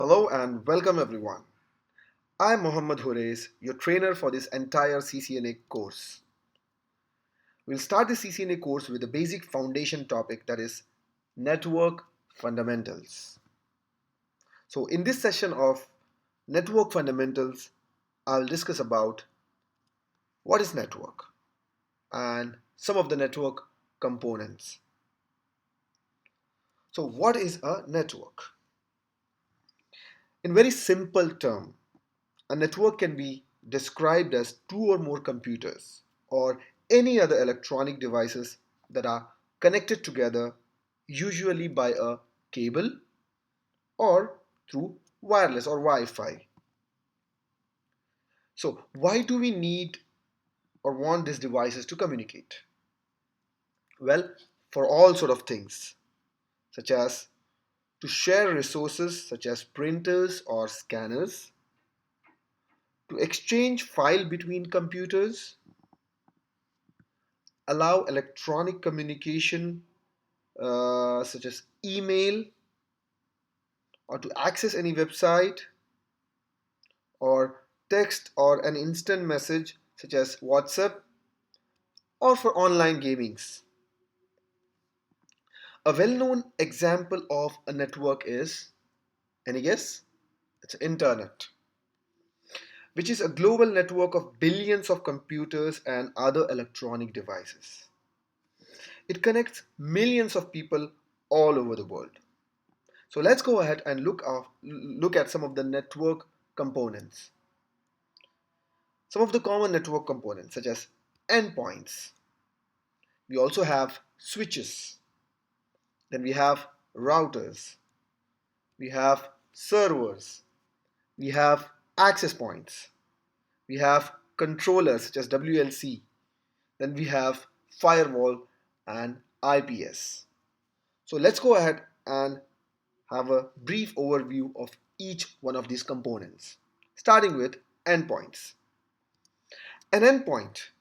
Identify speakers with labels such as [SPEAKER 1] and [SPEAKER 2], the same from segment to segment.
[SPEAKER 1] Hello and welcome everyone. I'm Mohammad Horeis, your trainer for this entire CCNA course. We'll start the CCNA course with a basic foundation topic, that is network fundamentals. So in this session of network fundamentals, I'll discuss about what is network and some of the network components. So what is a network? In very simple term, a network can be described as two or more computers or any other electronic devices that are connected together, usually by a cable or through wireless or Wi-Fi. So why do we need or want these devices to communicate? Well, for all sort of things, such as to share resources such as printers or scanners, to exchange file between computers, allow electronic communication such as email, or to access any website, or text or an instant message such as WhatsApp, or for online gamings. A well-known example of a network is, any guess? It's internet, which is a global network of billions of computers and other electronic devices. It connects millions of people all over the world. So let's go ahead and look at some of the network components. Some of the common network components such as endpoints. We also have switches. Then we have routers. We have servers. We have access points. We have controllers such as WLC. Then we have firewall and IPS. So let's go ahead and have a brief overview of each one of these components, starting with endpoints. An endpoint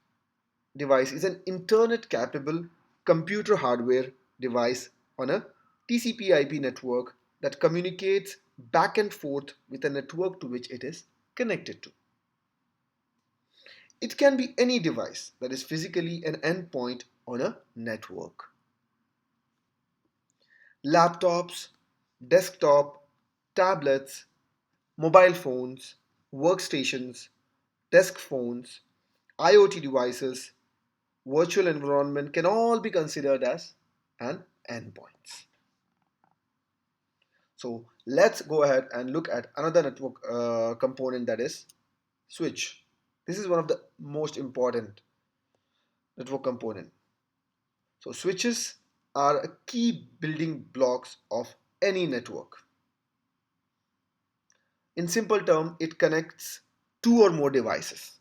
[SPEAKER 1] device is an internet capable computer hardware device on a TCP/IP network that communicates back and forth with a network to which it is connected to. It can be any device that is physically an endpoint on a network. Laptops, desktop, tablets, mobile phones, workstations, desk phones, IoT devices, virtual environment can all be considered as an endpoint. So let's go ahead and look at another network component, that is switch. This is one of the most important network component. So switches are a key building blocks of any network. In simple term, it connects two or more devices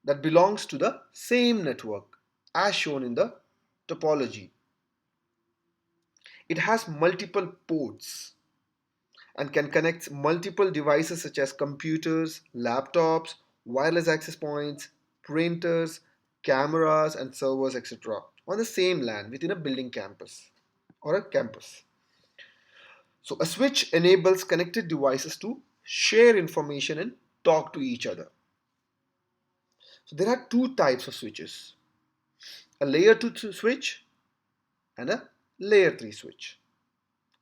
[SPEAKER 1] that belongs to the same network as shown in the topology. It has multiple ports and can connect multiple devices such as computers, laptops, wireless access points, printers, cameras, and servers, etc., on the same LAN within a building campus or a campus. So, a switch enables connected devices to share information and talk to each other. So, there are two types of switches, a layer 2 switch and a layer 3 switch.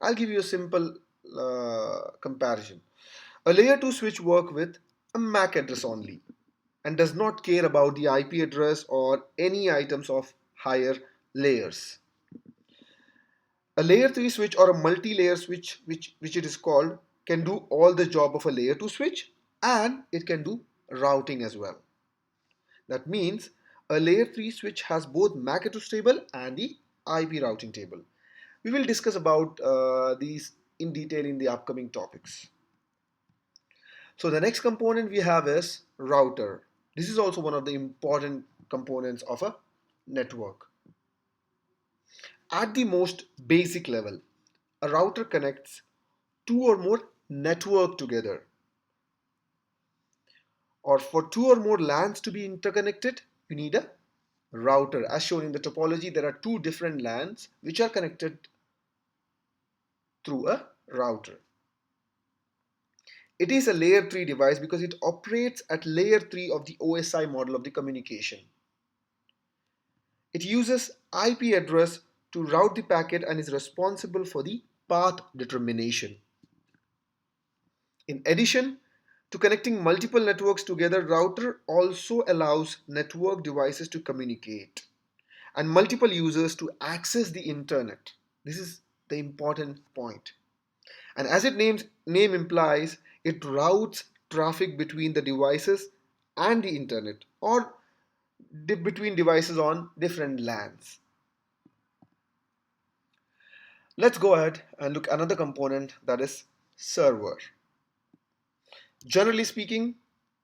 [SPEAKER 1] I'll give you a simple comparison. A layer 2 switch works with a MAC address only and does not care about the IP address or any items of higher layers. A layer 3 switch or a multi-layer switch, which it is called, can do all the job of a layer 2 switch, and it can do routing as well. That means a layer 3 switch has both MAC address table and the IP routing table. We will discuss about these in detail in the upcoming topics. So the next component we have is router. This is also one of the important components of a network. At the most basic level, a router connects two or more network together. Or for two or more LANs to be interconnected, you need a router. As shown in the topology, there are two different LANs which are connected through a router. It is a layer 3 device because it operates at layer 3 of the OSI model of the communication. It uses IP address to route the packet and is responsible for the path determination. In addition to connecting multiple networks together, router also allows network devices to communicate and multiple users to access the internet. This is the important point. And as its name implies, it routes traffic between the devices and the internet or between devices on different LANs. Let's go ahead and look at another component, that is server. Generally speaking,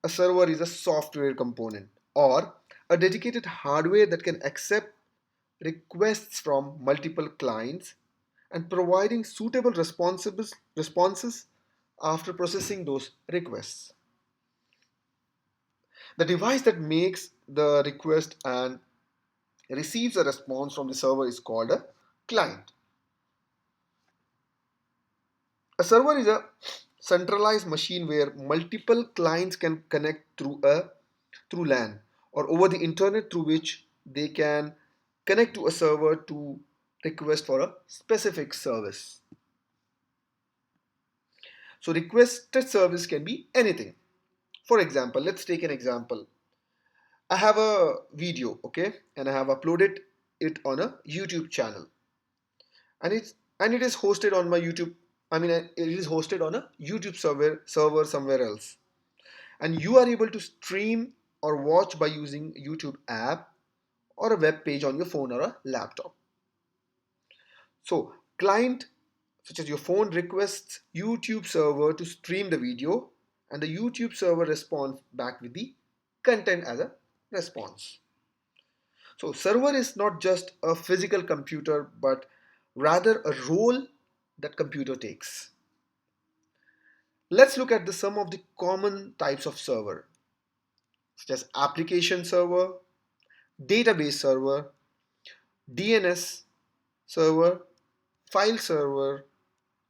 [SPEAKER 1] a server is a software component or a dedicated hardware that can accept requests from multiple clients and providing suitable responses after processing those requests. The device that makes the request and receives a response from the server is called a client. A server is a centralized machine where multiple clients can connect through LAN or over the internet, through which they can connect to a server to request for a specific service. So requested service can be anything. For example, let's take an example. I have a video, okay, and I have uploaded it on a YouTube channel, and it is hosted on my YouTube. I mean, it is hosted on a YouTube server somewhere else, and you are able to stream or watch by using YouTube app or a web page on your phone or a laptop. So client such as your phone requests YouTube server to stream the video, and the YouTube server responds back with the content as a response. So server is not just a physical computer, but rather a role that computer takes. Let's look at some of the common types of server, such as application server, database server, DNS server, file server,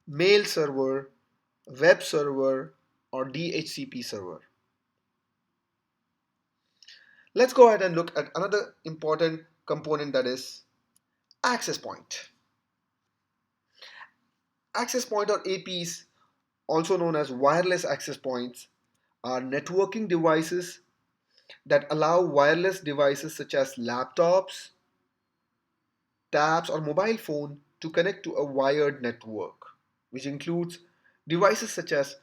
[SPEAKER 1] mail server, web server, or DHCP server. Let's go ahead and look at another important component, that is access point. Access point or APs, also known as wireless access points, are networking devices that allow wireless devices such as laptops, tabs, or mobile phone to connect to a wired network, which includes devices such as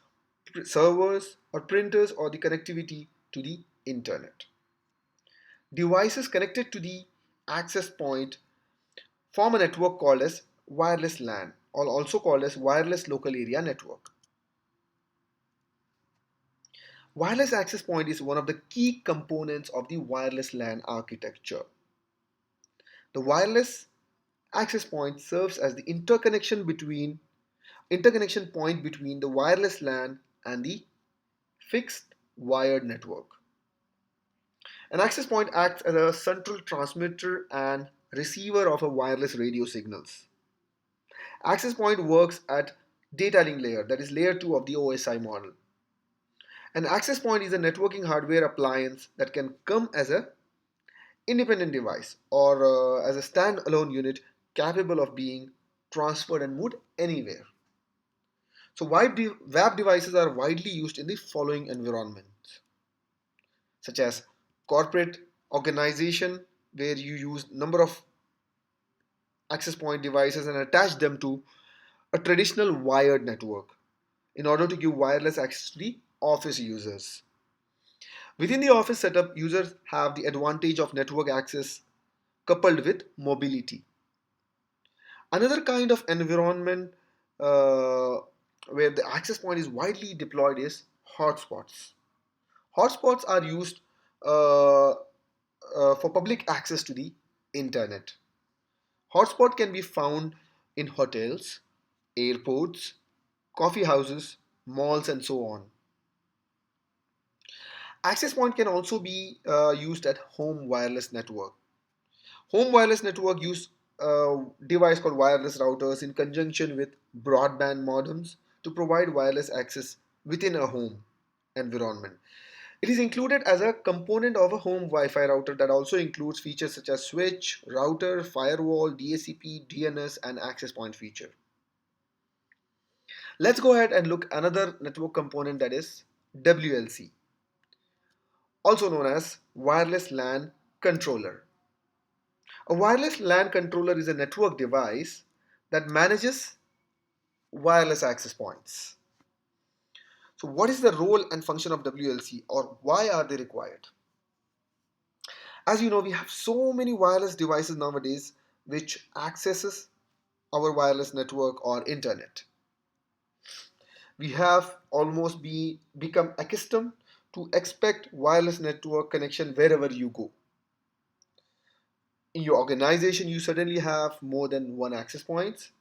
[SPEAKER 1] servers or printers or the connectivity to the internet. Devices connected to the access point form a network called as wireless LAN, or also called as wireless local area network. Wireless access point is one of the key components of the wireless LAN architecture. The wireless access point serves as the interconnection point between the wireless LAN and the fixed wired network. An access point acts as a central transmitter and receiver of a wireless radio signals. Access point works at data link layer, that is layer 2 of the OSI model. An access point is a networking hardware appliance that can come as a independent device or as a standalone unit capable of being transferred and moved anywhere. So web devices are widely used in the following environments, such as corporate organization, where you use number of access point devices and attach them to a traditional wired network in order to give wireless access to the office users. Within the office setup, users have the advantage of network access coupled with mobility. Another kind of environment uh, where the access point is widely deployed is hotspots. Hotspots are used for public access to the internet. Hotspot can be found in hotels, airports, coffee houses, malls, and so on. Access point can also be used at home wireless network. Home wireless network use a device called wireless routers in conjunction with broadband modems to provide wireless access within a home environment. It is included as a component of a home Wi-Fi router that also includes features such as switch, router, firewall, DHCP, DNS, and access point feature. Let's go ahead and look another network component, that is WLC, also known as wireless LAN controller. A wireless LAN controller is a network device that manages wireless access points. So what is the role and function of WLC, or why are they required? As you know, we have so many wireless devices nowadays which accesses our wireless network or internet. We have almost become accustomed to expect wireless network connection wherever you go. In your organization, you suddenly have more than one access points.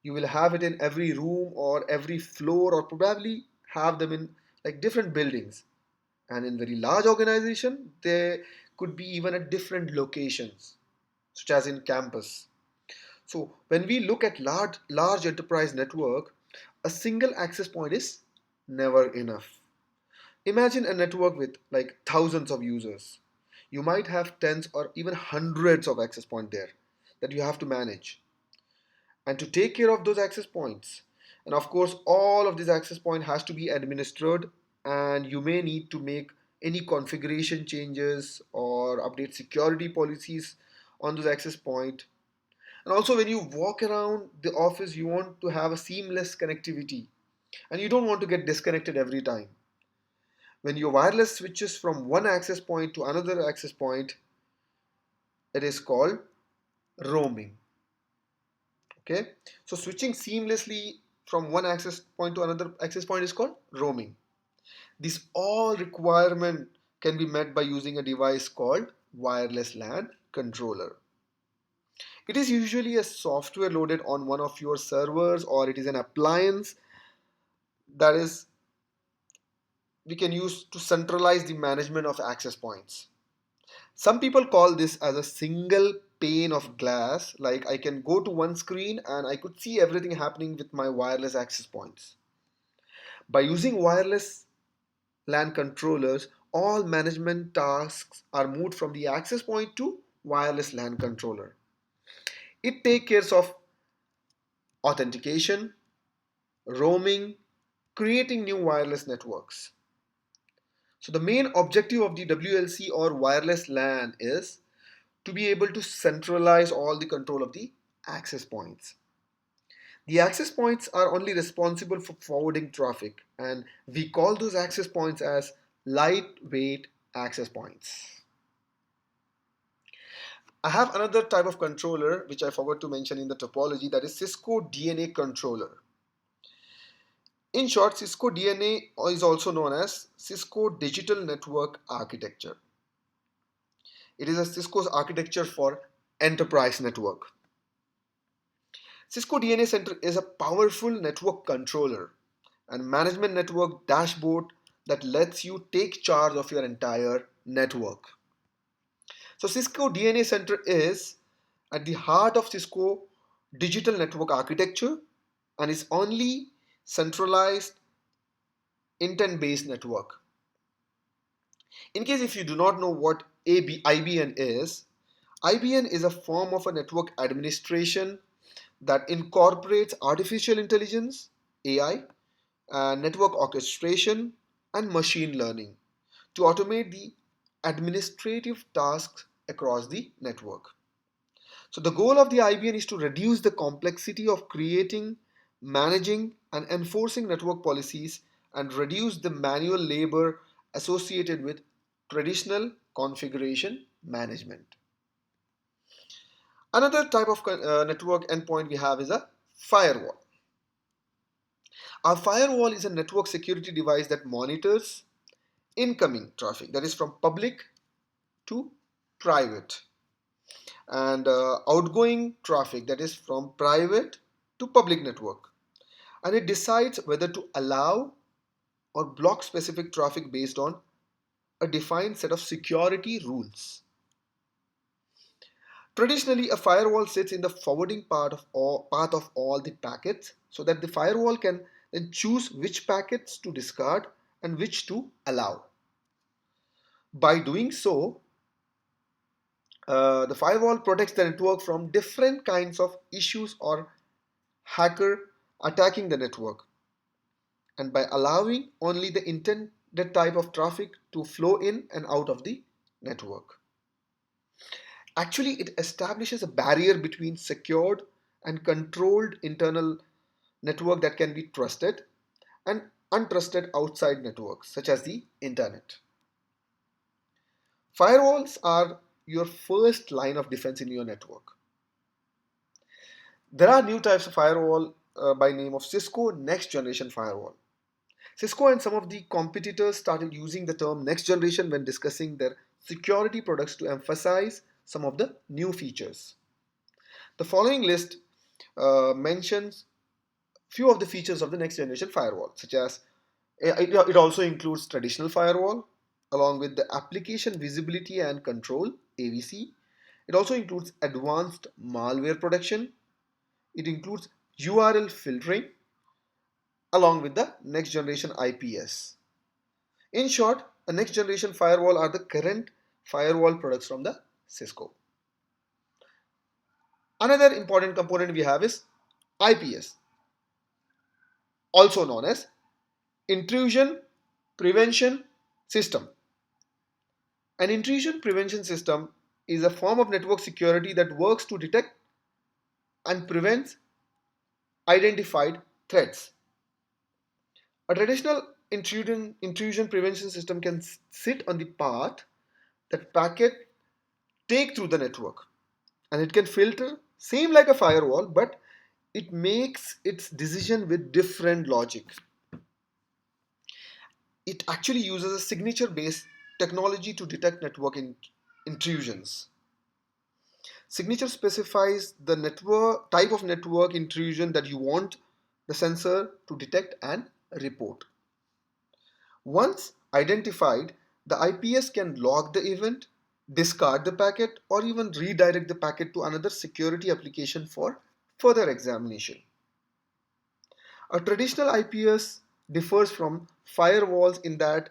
[SPEAKER 1] You will have it in every room or every floor, or probably have them in like different buildings. And in very large organization, there could be even at different locations, such as in campus. So when we look at large enterprise network, a single access point is never enough. Imagine a network with like thousands of users. You might have tens or even hundreds of access points there that you have to manage. And to take care of those access points, and of course all of these access point has to be administered, and you may need to make any configuration changes or update security policies on those access point. And also when you walk around the office, you want to have a seamless connectivity and you don't want to get disconnected every time. When your wireless switches from one access point to another access point, it is called roaming. Okay, so switching seamlessly from one access point to another access point is called roaming. This all requirement can be met by using a device called wireless LAN controller. It is usually a software loaded on one of your servers, or it is an appliance that is we can use to centralize the management of access points. Some people call this as a single pane of glass, like I can go to one screen and I could see everything happening with my wireless access points. By using wireless LAN controllers, all management tasks are moved from the access point to wireless LAN controller. It takes care of authentication, roaming, creating new wireless networks. So the main objective of the WLC or wireless LAN is to be able to centralize all the control of the access points. The access points are only responsible for forwarding traffic, and we call those access points as lightweight access points. I have another type of controller which I forgot to mention in the topology, that is Cisco DNA controller. In short, Cisco DNA is also known as Cisco Digital Network Architecture. It is a Cisco's architecture for enterprise network. Cisco DNA Center is a powerful network controller and management network dashboard that lets you take charge of your entire network. So Cisco DNA Center is at the heart of Cisco digital network architecture and is only centralized intent-based network. In case if you do not know what IBN is, IBN is a form of a network administration that incorporates artificial intelligence, AI, network orchestration, and machine learning to automate the administrative tasks across the network. So the goal of the IBN is to reduce the complexity of creating, managing, and enforcing network policies and reduce the manual labor associated with traditional configuration management. Another type of network endpoint we have is a firewall. A firewall is a network security device that monitors incoming traffic, that is from public to private, and outgoing traffic, that is from private to public network, and it decides whether to allow or block specific traffic based on a defined set of security rules. Traditionally, a firewall sits in the forwarding part of all the packets so that the firewall can then choose which packets to discard and which to allow. By doing so, the firewall protects the network from different kinds of issues or hacker attacking the network, and by allowing only the intended type of traffic to flow in and out of the network. Actually, it establishes a barrier between secured and controlled internal network that can be trusted and untrusted outside networks, such as the internet. Firewalls are your first line of defense in your network. There are new types of firewall by name of Cisco next generation firewall. Cisco and some of the competitors started using the term next generation when discussing their security products to emphasize some of the new features. The following list mentions few of the features of the next generation firewall, such as it also includes traditional firewall along with the application visibility and control AVC. It also includes advanced malware protection. It includes URL filtering along with the next generation IPS. In short, a next generation firewall are the current firewall products from the Cisco. Another important component we have is IPS, also known as Intrusion Prevention System. An intrusion prevention system is a form of network security that works to detect and prevent identified threats. A traditional intrusion prevention system can sit on the path that packet take through the network, and it can filter same like a firewall, but it makes its decision with different logic. It actually uses a signature based technology to detect network intrusions. Signature specifies the network type of network intrusion that you want the sensor to detect and report. Once identified, the IPS can log the event, discard the packet, or even redirect the packet to another security application for further examination. A traditional IPS differs from firewalls in that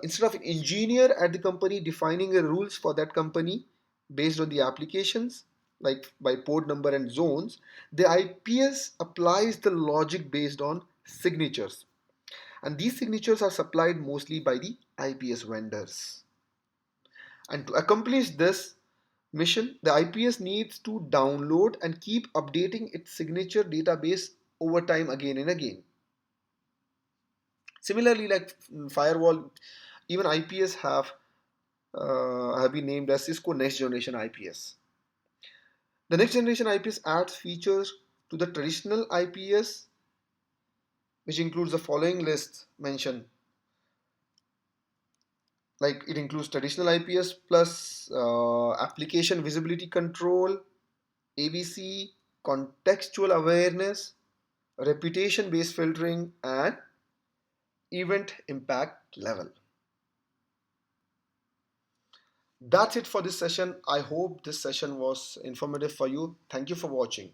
[SPEAKER 1] instead of an engineer at the company defining the rules for that company based on the applications, like by port number and zones, the IPS applies the logic based on signatures. And these signatures are supplied mostly by the IPS vendors. And to accomplish this mission, the IPS needs to download and keep updating its signature database over time again and again. Similarly, like firewall, even IPS have been named as Cisco Next Generation IPS. The Next Generation IPS adds features to the traditional IPS, which includes the following list mentioned. Like it includes traditional IPS plus application visibility control, AVC, contextual awareness, reputation based filtering, and event impact level. That's it for this session. I hope this session was informative for you. Thank you for watching.